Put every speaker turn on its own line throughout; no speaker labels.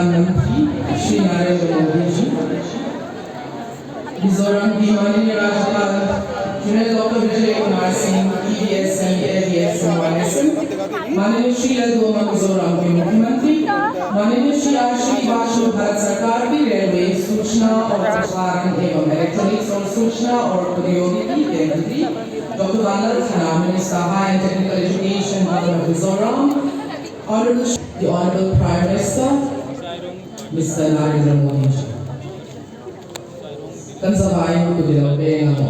प्रधानमंत्री श्री नरेंद्र मोदी जी, मिजोरम की माननीय राज्यपाल Shri doctor Vijay Kumar Singh, EVSM, AVSM, YSM, माननीय श्री लदोमा मिजोरम के मुख्यमंत्री, माननीय श्री आश्री वासु भारत सरकार की रेलवे, सूचना और प्रसारण एवं इलेक्ट्रॉनिक्स और सूचना और प्रौद्योगिकी के मंत्री डॉक्टर वानर Khanna, Minister High and Technical Education, Governor of Mizoram, the Honorable Prime Minister, Mr. Narendra Modi ji. Kan sabayan ko din ang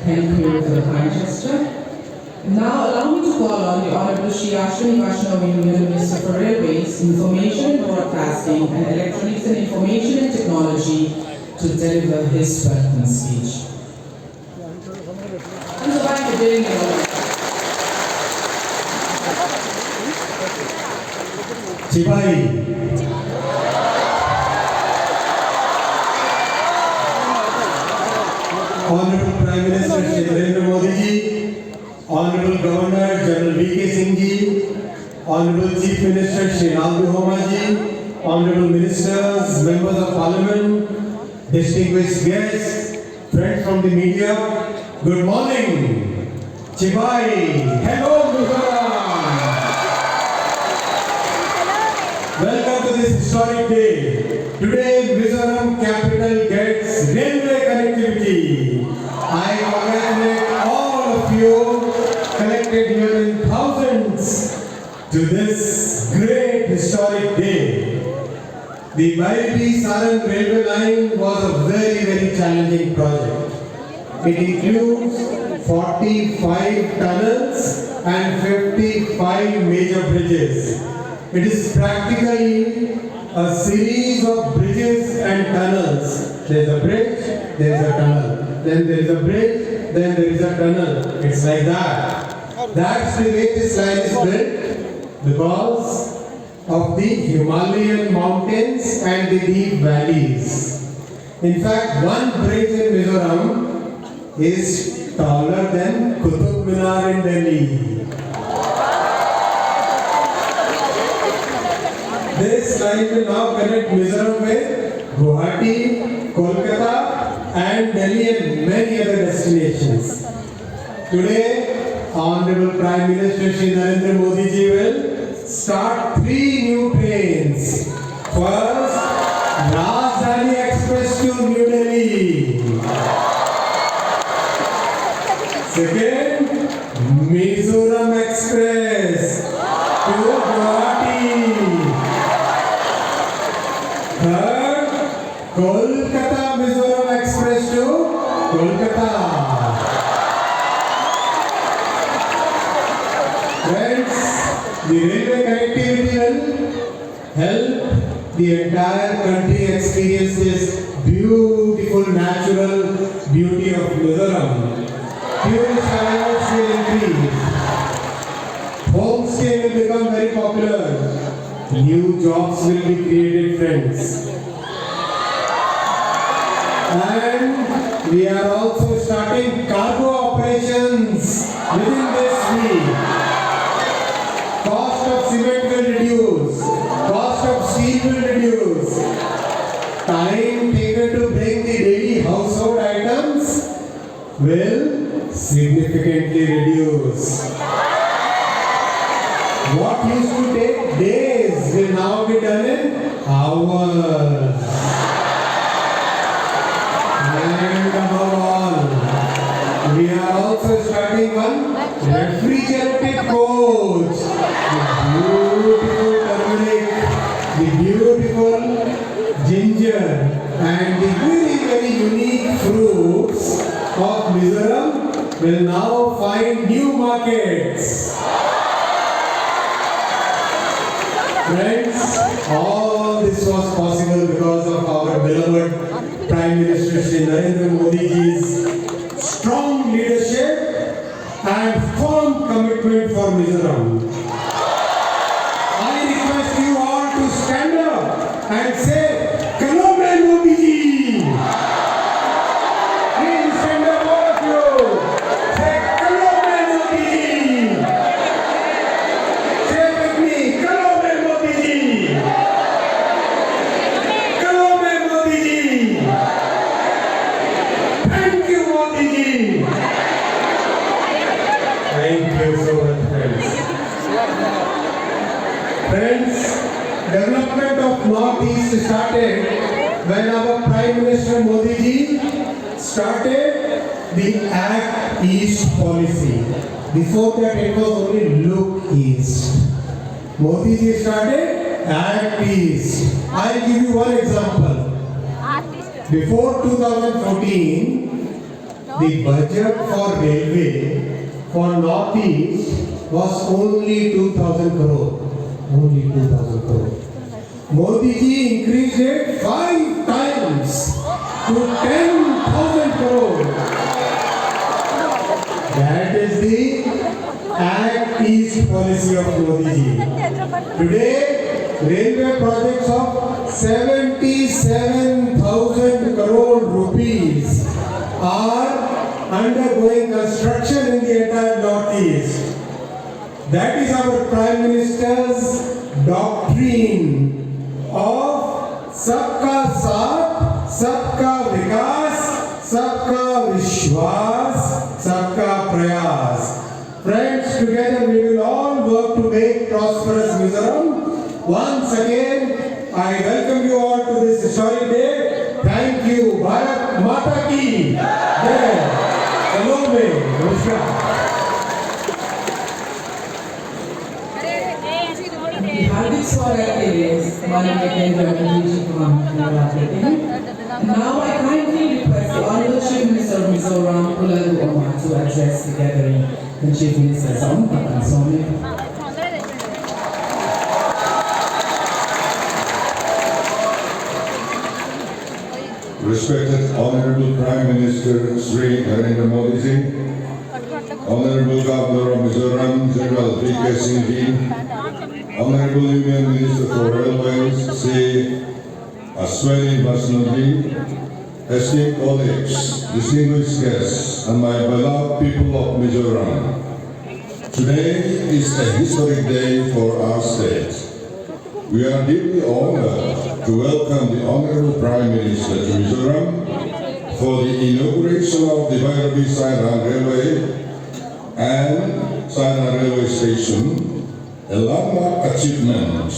Thank you for the kind gesture. Now allow me to call on the Honorable Shri Ashwini Vaishnavi, Minister for Railways, Information and Broadcasting and Electronics and Information and Technology to deliver his welcome speech.
Honorable Prime Minister Shri Narendra Modi ji, Honorable Governor General V.K. Singh ji, Honorable Chief Minister Shri Ram Bhoma ji, Honorable Ministers, Members of Parliament, distinguished guests, friends from the media, good morning. Chibai, hello Mizoram. Welcome to this historic day. Today Mizoram capital gets railway connectivity. I congratulate all of you collected here in thousands to this great historic day. The Baibi-Saran railway line was a very challenging project. It includes 45 tunnels and 55 major bridges. It is practically a series of bridges and tunnels. There is a bridge, there is a tunnel. Then there is a bridge, then there is a tunnel. It's like that. That's the way this line is built because of the Himalayan mountains and the deep valleys. In fact, one bridge in Mizoram is taller than Qutub Minar in Delhi. This line will now connect Mizoram with Guwahati, Kolkata, and Delhi and many other destinations. Today, Honorable Prime Minister Shri Narendra Modi ji will start 3 new trains. First, Rajdhani Express to New Delhi. Second, Mizoram Express to Guwahati. Third, Kolkata Mizoram Express to Kolkata. Friends, the railway connectivity will help the entire country experience this beautiful natural beauty of Mizoram. Fuel showers will increase. Homestay will become very popular. New jobs will be created, friends. And we are also starting cargo operations within this week. Cost of cement will reduce. Cost of steel will reduce. Time taken to bring the daily household items will significantly reduce. What used to take days will now be done in hours. And above all, we are also starting one refrigerated coach. beautiful turmeric, the beautiful ginger, and the very, very unique fruits of Mizoram will now find new markets. Friends, all this was possible because of our beloved Prime Minister Shri Narendra Modi ji's strong leadership and firm commitment for Mizoram. I request you all to stand up and say, "Kalo mein Modi ji!" Please stand up, all of you. Say, "Kalo mein Modi ji!" Say with me, "Kalo mein Modi ji!" Kalo mein Modi ji! Thank you, Modi ji! Thank you so much, friends. Friends, development of Northeast started when our Prime Minister Modi ji started the Act East policy. Before that, it was only Look East. Modi ji started Act East. I'll give you one example. Before 2014, the budget for railway for Northeast was only 2,000 crore. Only 2,000 crore. Modi ji increased it 5 times to 10,000 crore. That is the Act East policy of Modi ji. Today, railway projects of 77,000 crore rupees are undergoing construction in the entire Northeast. That is our Prime Minister's doctrine of Sabka Saath, Sabka Vikas, Sabka Vishwas, Sabka Prayas. Friends, together we will all work to make prosperous Mizoram. Once again, I welcome you all to this historic day. Thank you. Bharat Mata ki Jai. Salome. Namaskar.
हार्दिक स्वागत के लिए माननीय केंद्रीय मंत्री जी को हम धन्यवाद देते हैं. Now I kindly request the Honorable Chief Minister of Mizoram, Uladu Omar, to address the gathering. The Chief Minister is on.
Respected Honorable Prime Minister Sri Narendra Modi ji, Honorable Governor of Mizoram General V.K. Singh ji, Honorable Union Minister for Railways Sri Ashwini Vaishnav ji, esteemed colleagues, distinguished guests, and my beloved people of Mizoram. Today is a historic day for our state. We are deeply honored to welcome the Honorable Prime Minister to Mizoram for the inauguration of the Bhairavi-Sairan Railway and Sairan Railway Station, a landmark achievement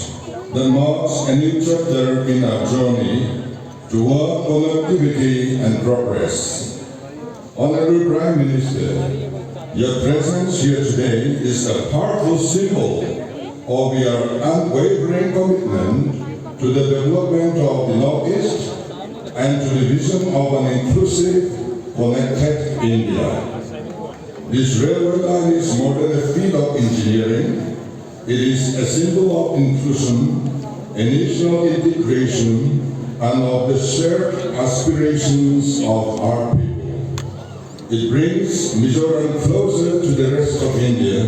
that marks a new chapter in our journey toward connectivity and progress. Honorable Prime Minister, your presence here today is a powerful symbol of your unwavering commitment to the development of the Northeast and to the vision of an inclusive, connected India. This railway line is more than a feat of engineering. It is a symbol of inclusion, a national integration, and of the shared aspirations of our people. It brings Mizoram closer to the rest of India,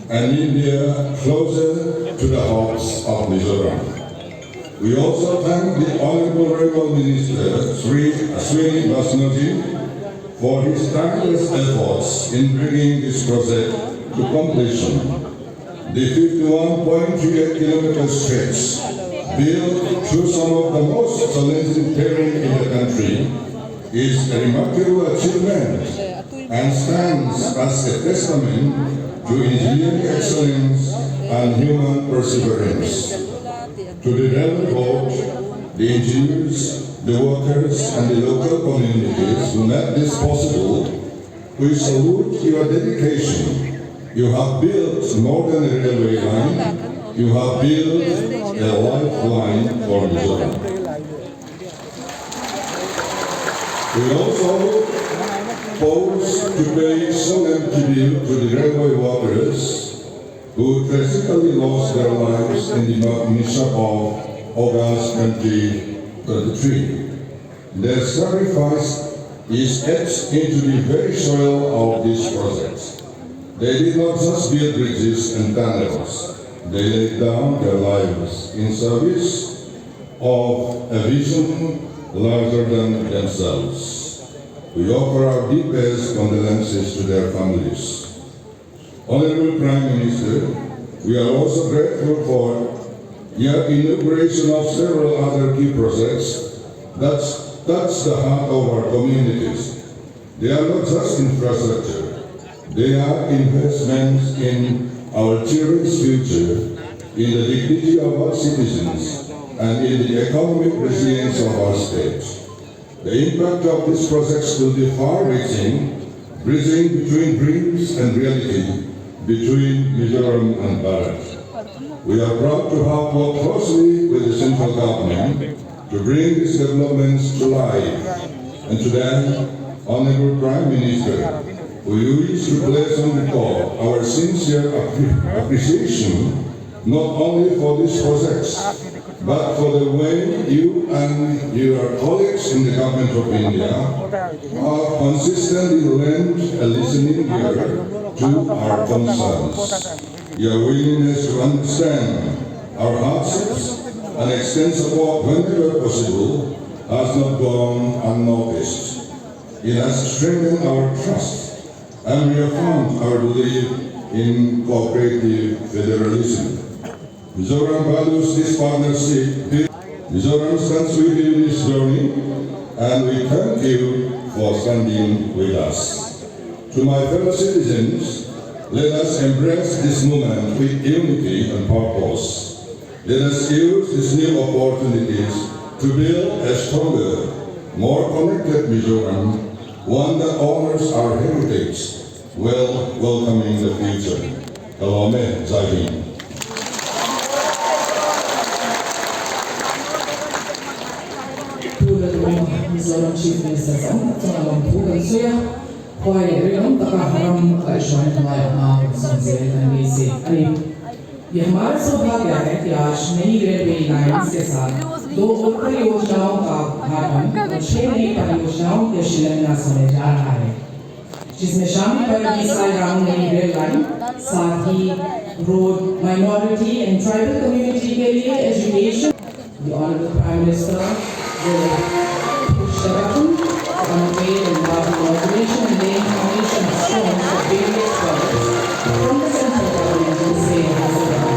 and India closer to the hearts of Mizoram. We also thank the Honorable Railway Minister, Sri Ashwini Vaishnav ji, for his tireless efforts in bringing this project to completion. The 51.38 kilometer stretch, built through some of the most challenging terrain in the country, is a remarkable achievement and stands as a testament to engineering excellence and human perseverance. To the railway board, the engineers, the workers, and the local communities who made this possible, we salute your dedication You have built more than a railway line, you have built a lifeline for Mizoram. We also pause to pay solemn tribute to the railway workers who tragically lost their lives in the mission of August 2023. Their sacrifice is etched into the very soil of this project. They did not just build bridges and tunnels, they laid down their lives in service of a vision larger than themselves. We offer our deepest condolences to their families. Honorable Prime Minister, we are also grateful for your inauguration of several other key projects that touch the heart of our communities. They are not just infrastructure, they are investments in our children's future, in the dignity of our citizens, and in the economic resilience of our state. The impact of these projects will be far-reaching, bridging between dreams and reality, between Mizoram and Bharat. We are proud to have worked closely with the central government to bring these developments to life. And to that, Honorable Prime Minister, we wish to place on record our sincere appreciation not only for these projects, but for the way you and your colleagues in the Government of India have consistently lent a listening ear to our concerns. Your willingness to understand our hardships and extend support whenever possible has not gone unnoticed. It has strengthened our trust and reaffirmed our belief in cooperative federalism. Mizoram values this partnership. Mizoram stands with you in this journey, and we thank you for standing with us. To my fellow citizens, let us embrace this moment with unity and purpose. Let us use these new opportunities to build a stronger, more connected Mizoram, one that honors our heritage, while welcoming the future. Kalome Jai Hind.
Mizoram Chief Minister Tsangalam Pugan Suya, Hoi Ringam Takaharam Kaishwan Mayama Sonze Tanvisi. ये हमारा सौभाग्य है कि आज नई railway lines के साथ 2 और परियोजनाओं का उद्घाटन और 6 नई परियोजनाओं के शिलान्यास होने जा रहा है, जिसमें शामिल है 20 साल राउंड नई रेल लाइन, साथ ही road minority and tribal community के लिए education. The Honorable Prime Minister will push the button on the way in inauguration and laying foundation stones for various projects from the central government to the state of Mizoram.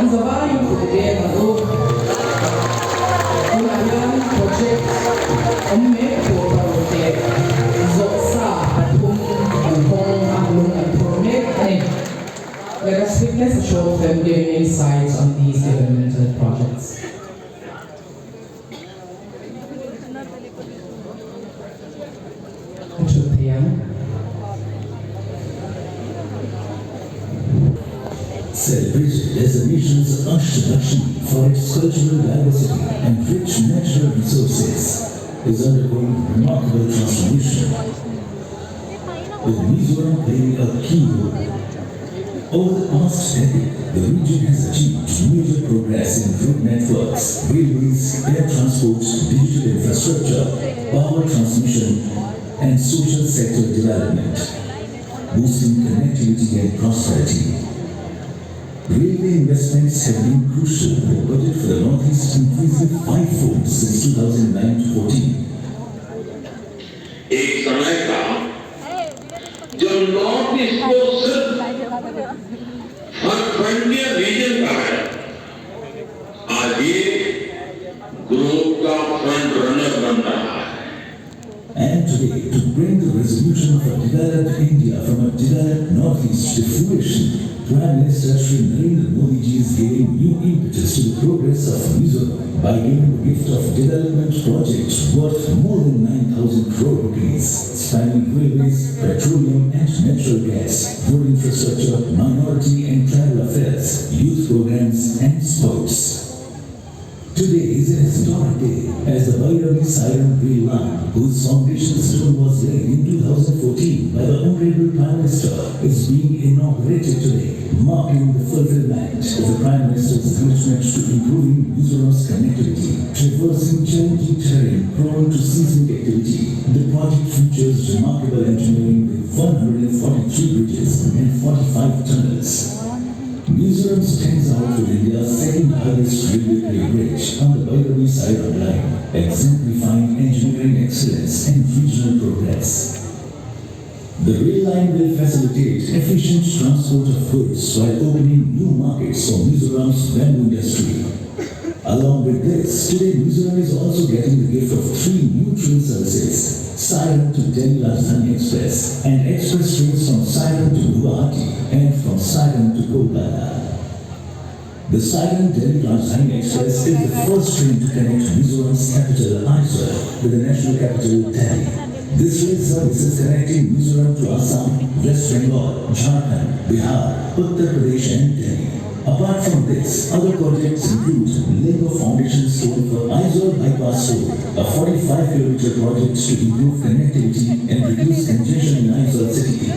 Ang zawara yung pagkakaya na ito, kung ayan project umme po parote, zoksa at kung ang promet. Let us witness a show of them giving insights on these developmental projects.
Celebrated as the nation's Ashtabashi for its cultural diversity and rich natural resources, is undergoing remarkable transformation, with Mizoram playing a key role. Over the past decade, the region has achieved major progress in road networks, railways, air transport, digital infrastructure, power transmission, and social sector development, boosting connectivity and prosperity. Railway investments have been crucial, with the budget for the Northeast increasing 5-fold since 2009-14.
एक समय था जो north east को सिर्फ frontier reason का है, आज ये ग्रोथ का फ्रंट रनर बन रहा है.
And today, to bring the resolution of a developed India from a developed Northeast to fruition, Prime Minister Shri Narendra Modi ji is giving new impetus to the progress of Mizoram by giving the gift of development projects worth more than 9,000 crore rupees, spanning railways, petroleum and natural gas, road infrastructure, minority and tribal affairs, youth programs and sports. Today is an historic day as the Bhairavi Siren Rail Line, whose foundation stone was laid in 2014 by the Honorable Prime Minister, is being inaugurated today, marking the fulfillment of the Prime Minister's commitment to improving Mizoram's connectivity, traversing challenging terrain prone to seismic activity. The project features remarkable engineering with 143 bridges and 45 tunnels. Mizoram stands out with India's second highest railway bridge on the Bhairavi Siren Line, exemplifying engineering excellence and regional progress. The rail line will facilitate efficient transport of goods while opening new markets for Mizoram's bamboo industry. Along with this, today Mizoram is also getting the gift of 3 new train services: Siren to Delhi Rajdhani Express and express trains from Siren to Guwahati and from Siren to Kolkata. The Siren Delhi Rajdhani Express is the first train to connect Mizoram's capital Aizawl with the national capital Delhi. This rail service is connecting Mizoram to Assam, West Bengal, Jharkhand, Bihar, Uttar Pradesh and Delhi. Apart from this, other projects include laying a foundation stone for Aizawl Bypass Road, a 45-kilometer project to improve connectivity and reduce congestion in Aizawl city.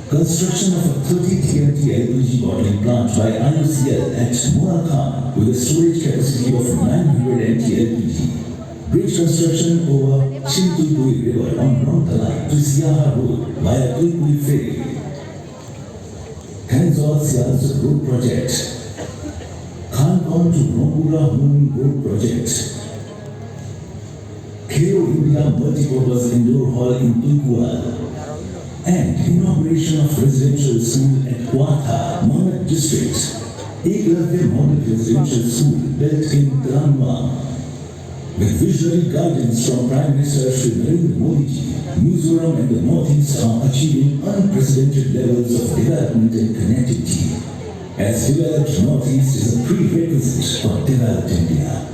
Construction of a 30 TNT LPG bottling plant by IOCL at Morakhan with a storage capacity of 900 MT LPG. Bridge construction over Chintulpui River on Rontalai to Siaha Road via Tulpui Ferry. Kanzol Sial's Road Project, Khanpon to Rongura Moon Road Project, Khelo India Multipurpose Indoor Hall in Tulkual, and inauguration of residential school at Kwata, Mohammed District, Eklavya Model Residential School built in Tranma. With visionary guidance from Prime Minister Shri Narendra Modi ji, Mizoram and the Northeast are achieving unprecedented levels of development and connectivity, as developed Northeast is a prerequisite for developed India.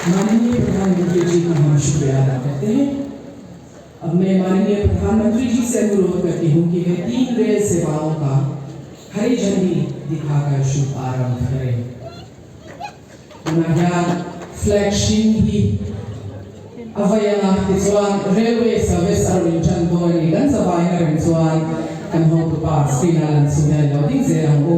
माननीय प्रधानमंत्री जी का हम शुक्रिया अदा करते हैं। अब मैं माननीय प्रधानमंत्री जी से अनुरोध करती हूँ कि वे 3 रेल सेवाओं का हरी झंडी दिखाकर शुभ आरंभ करें। Unaga flagship hi avayana tizuan railway service arin chandoi dan sabay na rin zuan kan ho to pass finalan sunay loading zerang ko.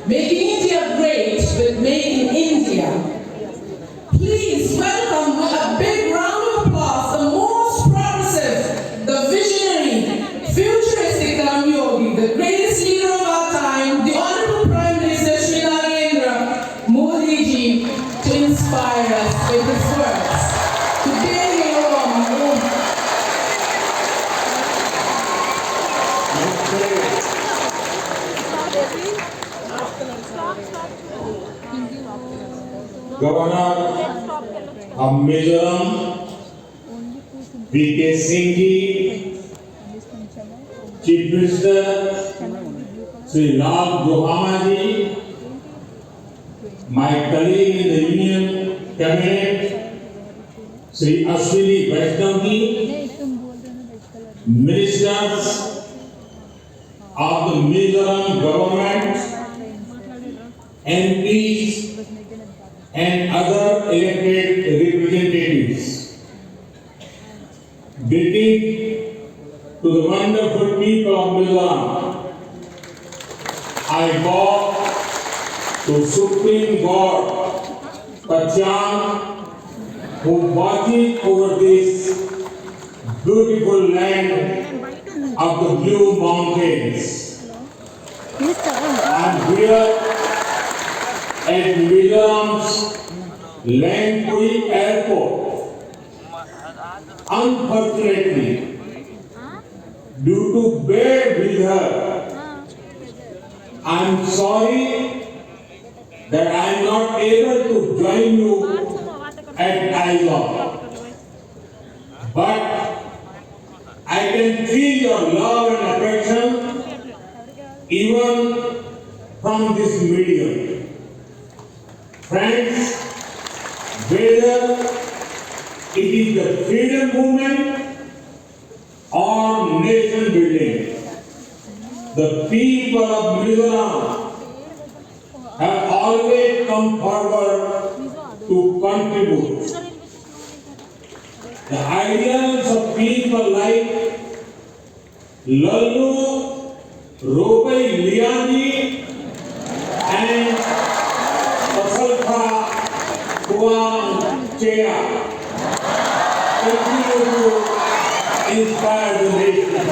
Making India great with Made in India. Please welcome with a big round of applause the most progressive, the visionary, futuristic Ram Yogi, the greatest leader of our time, the Honorable Prime Minister Shri Narendra
Governor of Mizoram, V.K. Singh ji, Chief Minister Sri Lal Johama ji, my colleague in the Union Cabinet, Sri Ashwini Vaishnav ji, ministers of the Mizoram government, MPs and other elected representatives. Greeting to the wonderful people of Mizoram. I bow to Supreme God, Pachang, who watches over this beautiful land of the Blue Mountains. I am here at Mizoram's Langpuri Airport. Unfortunately, due to bad weather, I am sorry that I am not able to join you at Aizawl. But I can feel your love and affection even from this medium. Friends, whether it is the freedom movement or nation building, the people of Mizoram have always come forward to contribute. The ideals of people like Lalu Ropai Liani and Asalfa Kuan Chea continue to inspire the nation.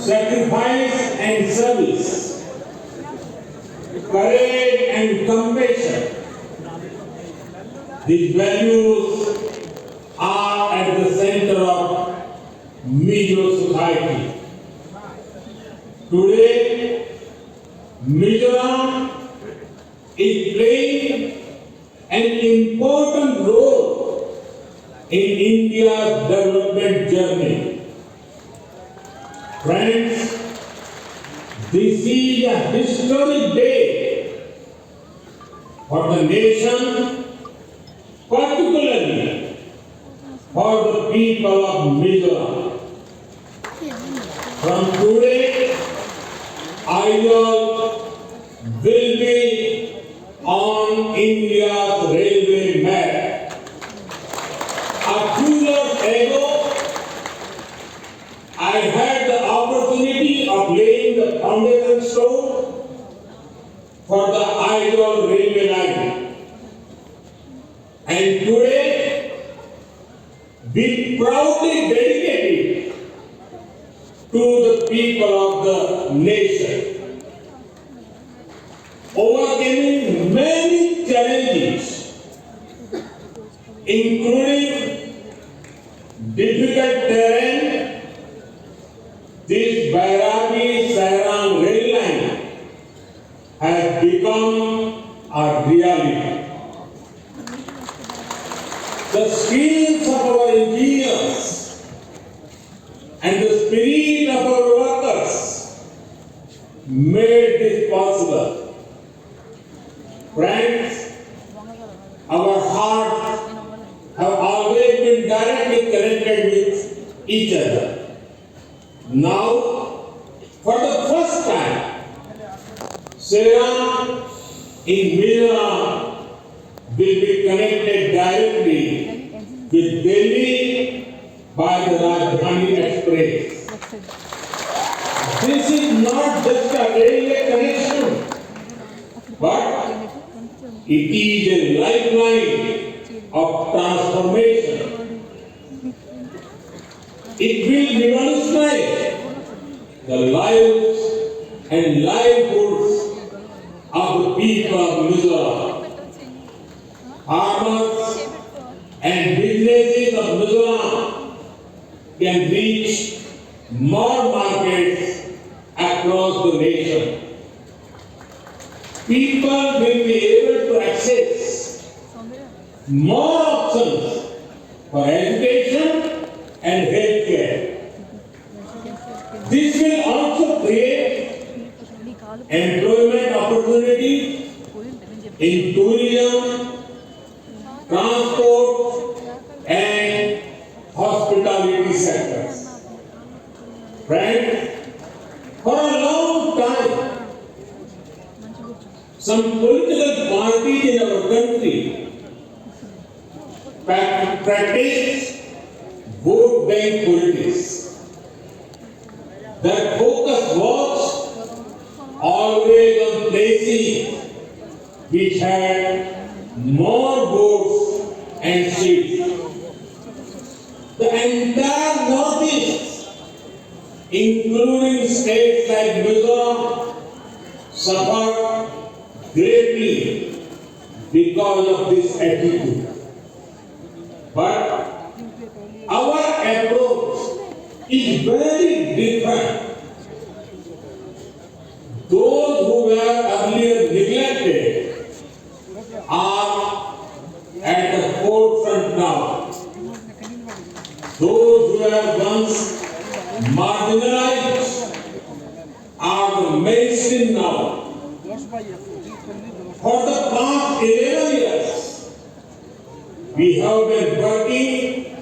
Sacrifice and service, courage and compassion, these values are at the center of Mizo society. Today, Mizoram is playing an important role in India's development journey. Friends, this is a historic day for the nation, particularly for the people of Mizoram. From today, Aizawl will be on India's railway map. A few years ago, I had the opportunity of laying the foundation stone for the Aizawl railway line. And today, we proudly dedicate it to the people of the nation. Overcoming many challenges, including difficult terrain, this Bairagi-Sairan rail line has become a reality. The skills of our engineers and the spirit of our workers made this possible. Friends, our hearts have always been directly connected with each other. Now, for the first time, Sairan in Mizoram will be connected directly with Delhi by the Rajdhani Express. This is not just a railway connection, but it is a lifeline of transformation. It will revolutionize the lives and livelihoods of the people of Mizoram. Farmers and businesses of Mizoram can reach more markets across the nation. people will be able to access more options for education and healthcare. This will also create employment opportunities in tourism, transport, and hospitality sectors. Friends, for a long time, some political parties in our country practice vote bank politics. Their focus was always on places which had more votes and seats. The entire Northeast, including states like Mizoram, suffered greatly because of this attitude. But our approach is very different. Those who were earlier neglected are at the forefront now. Those who were once marginalized are the mainstream now. For the past 11 years, we have been working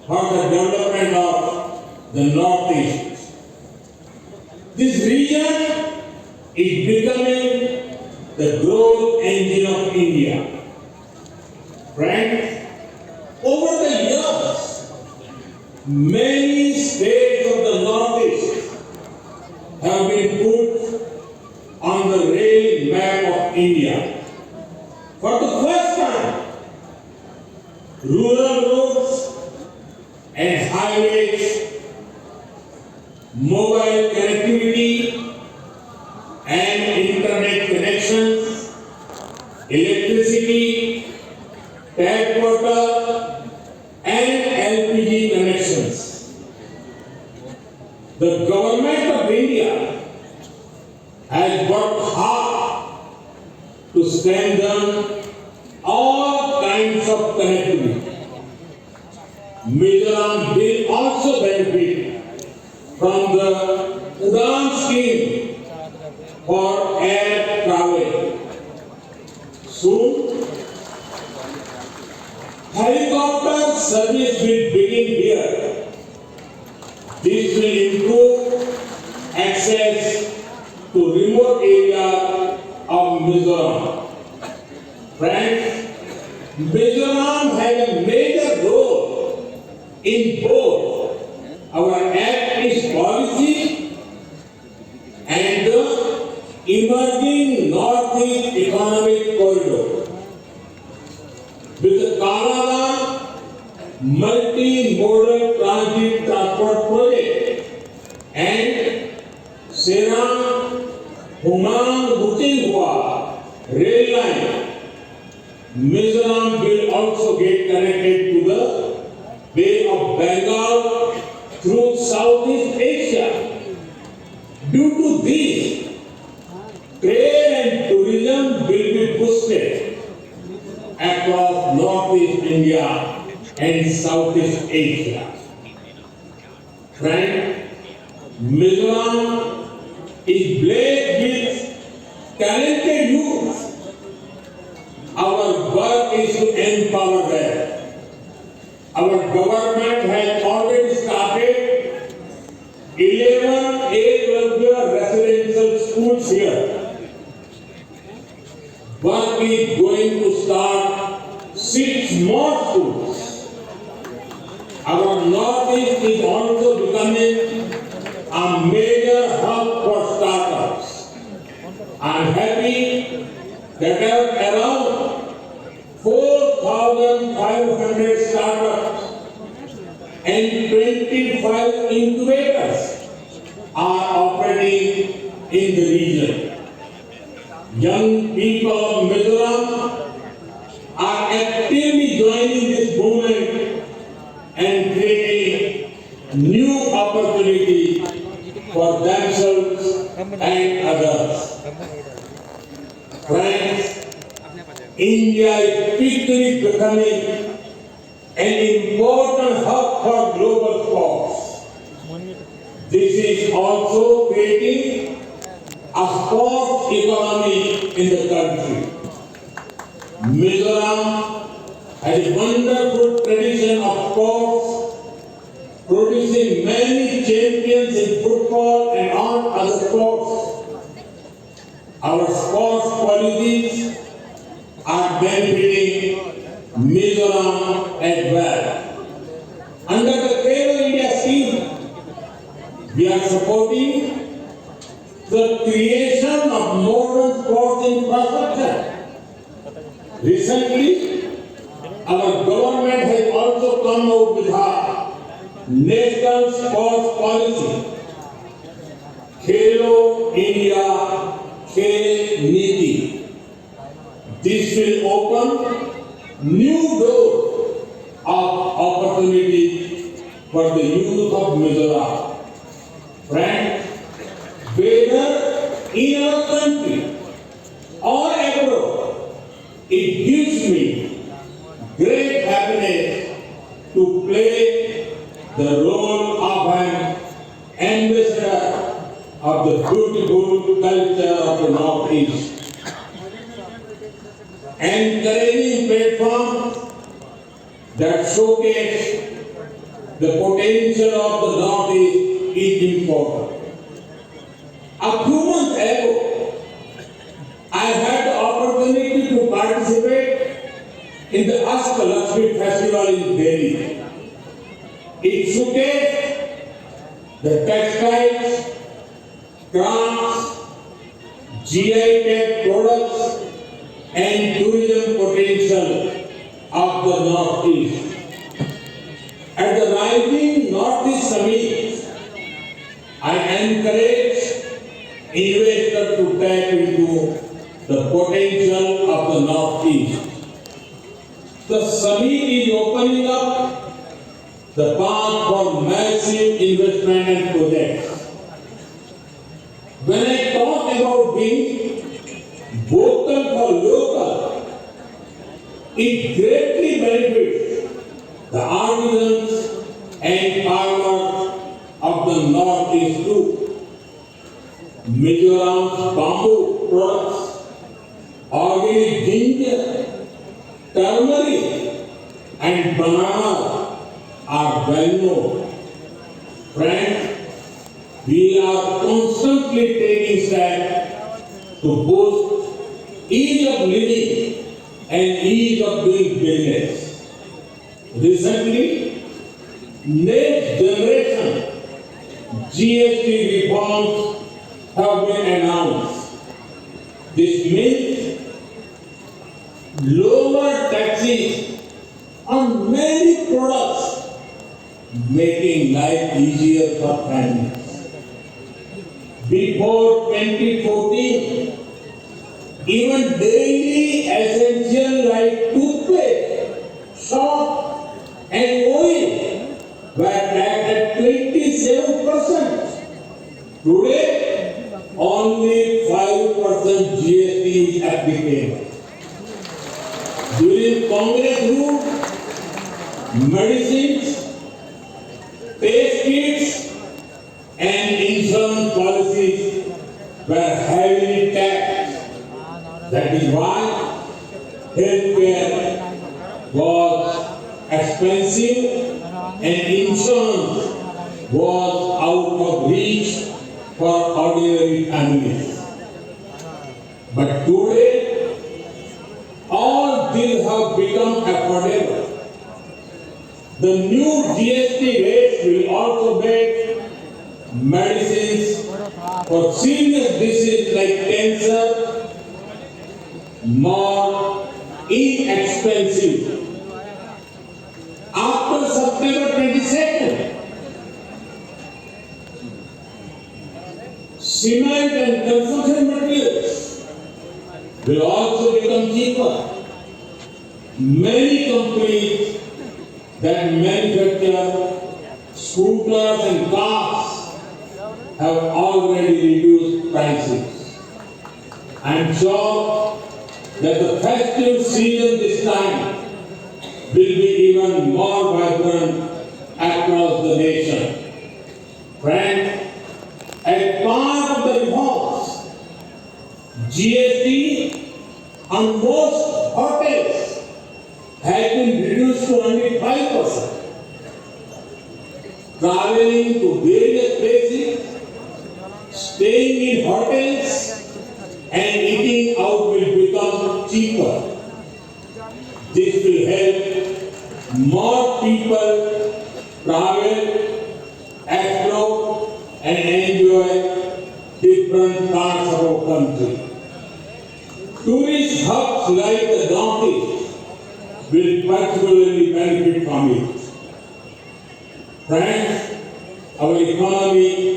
for the development of the Northeast. This region is becoming the growth engine of India. Friends, over the years, many states of the Northeast have been put on the rail map of India. For the first time, rural roads and highways, mobile connectivity and internet connections, electricity, tap water and LPG connections. The government of India has worked hard to strengthen all kinds of connectivity. Mizoram will also benefit from the Udan scheme for air travel. Soon, helicopter service will begin here. This will improve access to remote areas of Mizoram. Friends, Mizoram has a major role in both our Act East policy and the emerging Northeast Economic Corridor. With the Kanada multi-modal transit transport project and Serang Humang Butinghua rail line, Mizoram will also get connected to the Bay of Bengal through Southeast Asia. Due to this, trade and tourism will be boosted across Northeast India and Southeast Asia. Friends, Mizoram is blessed with talented youth. Our work is to empower them. Our government has already started 11 A-level residential schools here. Work is going to start 6 more schools. Our Northeast is also becoming a major hub for startups. I am happy that around 4,500 startups and 25 incubators are operating in the region. Young people of Mizoram are actively joining this movement and creating new opportunities for themselves and others. Friends, India is quickly becoming an important hub for global sports. This is also creating a sports economy in the country. Mizoram has a wonderful tradition of sports, producing many champions in football and all other sports. Our sports policies are benefiting Mizoram as well. Under the Khelo India scheme, we are supporting the creation of modern sports infrastructure. Recently, our government has also come out with a national sports policy, Khelo India Khel Niti. This will open new doors of opportunity for the youth of Mizoram. Friends, whether in our country or abroad, it gives me great happiness to play the role of an ambassador of the beautiful culture of the Northeast. Encouraging platforms that showcase the potential of the Northeast is important. A few months ago, I had the opportunity to participate in the Ashka Lakshmi festival in Delhi. It showcased the textiles, crafts, GI tag products, and tourism potential of the Northeast. At the Rising Northeast Summit, I encourage investors to tap into the potential of the Northeast. The summit is opening up the path for massive investment and projects. When I talk about being vocal for local, it greatly benefits the artisans and farmers of the Northeast too. Mizoram's bamboo products, organic ginger, turmeric, and banana are well known. Friends, we are constantly taking steps to boost ease of living and ease of doing business. Recently, next generation GST reforms have been announced. This means lower taxes on many products, making life easier for families. Before 2014, even daily essentials like toothpaste, soap, and oil were taxed at 27%. Today, only 5% GST is applicable. During Congress rule, medicines, test kits, and insurance policies were heavily taxed. That is why healthcare was expensive and insurance was out of reach for ordinary families. But today, all these have become affordable. The new GST rates will also make medicines for serious diseases like cancer more inexpensive. After September 22nd, cement and construction materials will also become cheaper. Many companies that manufacture scooters and cars have already reduced prices. I am sure that the festive season this time will be even more vibrant across the nation. Friends, as part of the reforms, GST on most hotels has been reduced to only 5%. Traveling to various places, staying in hotels, and eating out will become cheaper. This will help more people travel, explore, and enjoy different parts of our country. Tourist hubs like the Northeast will particularly benefit from it. Friends, our economy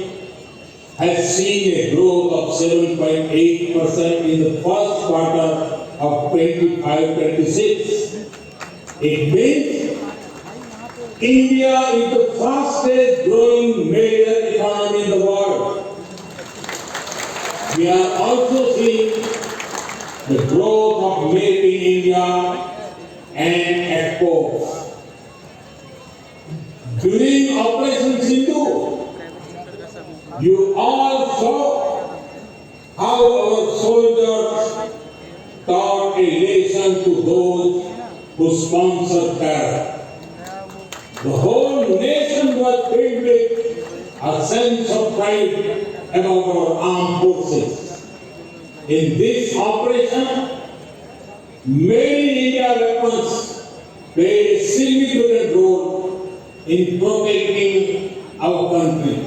has seen a growth of 7.8% in the first quarter of 25-26. It means India is the fastest growing major economy in the world. We are also seeing the growth of Make in India and exports. During Operation Sindhu, you all saw how our soldiers taught a lesson to those who sponsored terror. The whole nation was filled with a sense of pride about our armed forces. In this operation, many India weapons played a significant role in protecting our country.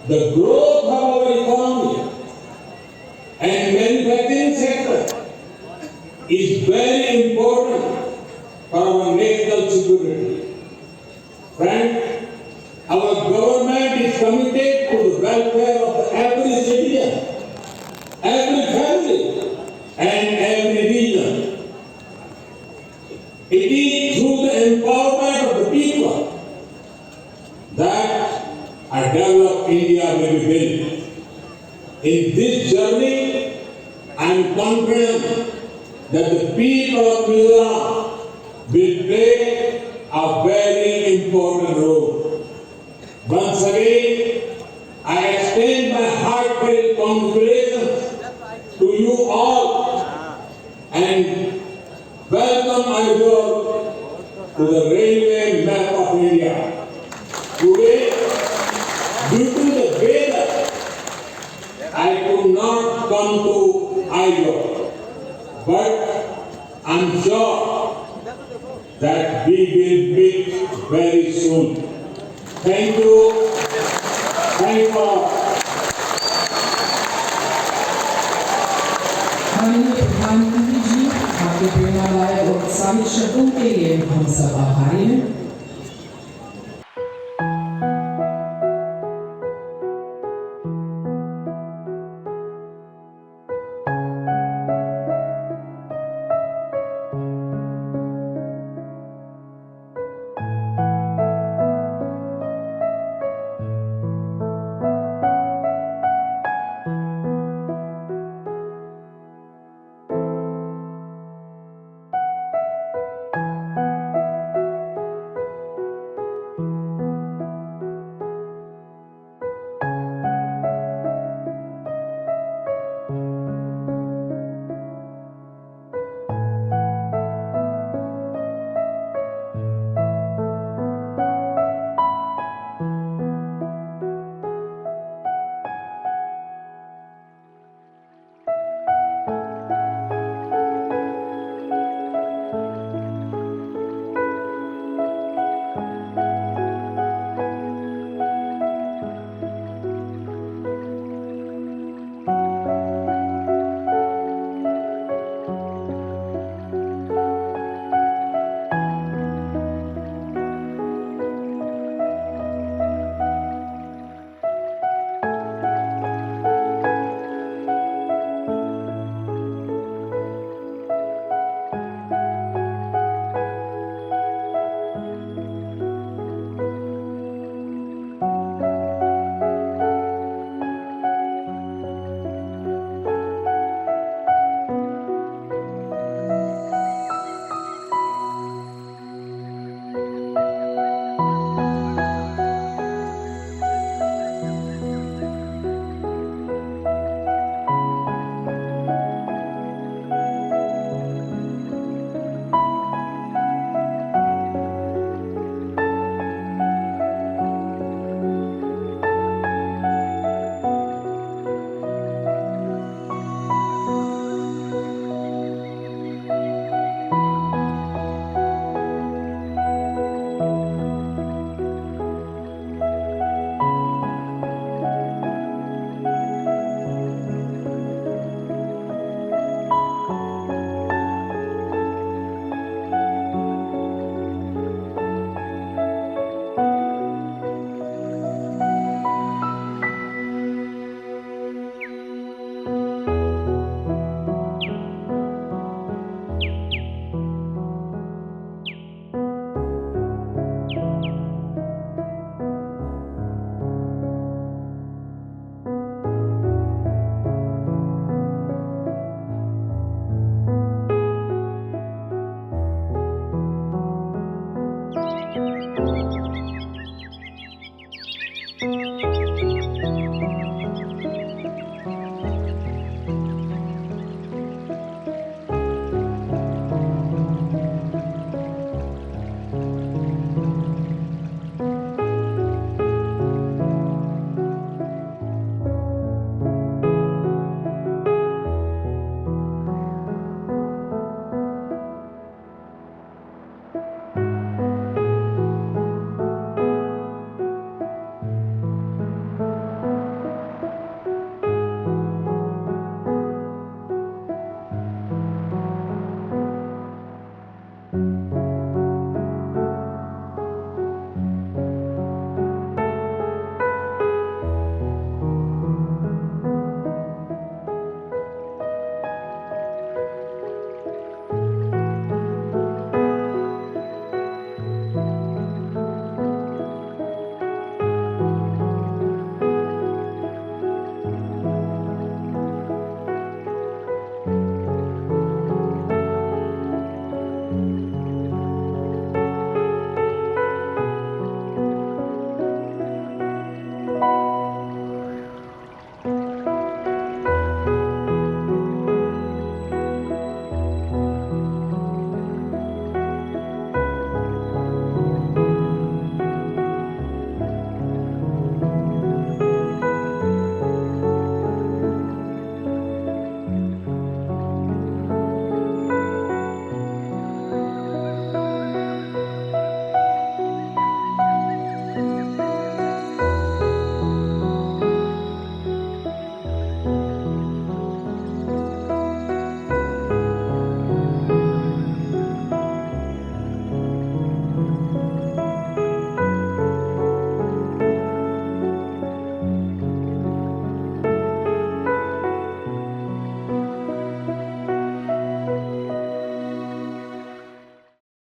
The growth of our economy and manufacturing sector is very important for our national security. Friends, our government is committed to the welfare of every citizen, every family, and every region. It is through the empowerment of the people that a developed India will be built. In this journey, I am confident that the people of Mizoram will play a very important role. Once again, I extend my heartfelt congratulations to you all and welcome Aizawl to the railway map of India. Today, due to the weather, I could not come to Aizawl, but I am sure that we will meet very soon. Thank you. Thank you all.
माननीय प्रधानमंत्री जी, आपके प्रेरणादायक और उत्साहित शब्दों के लिए हम सब आभारी हैं।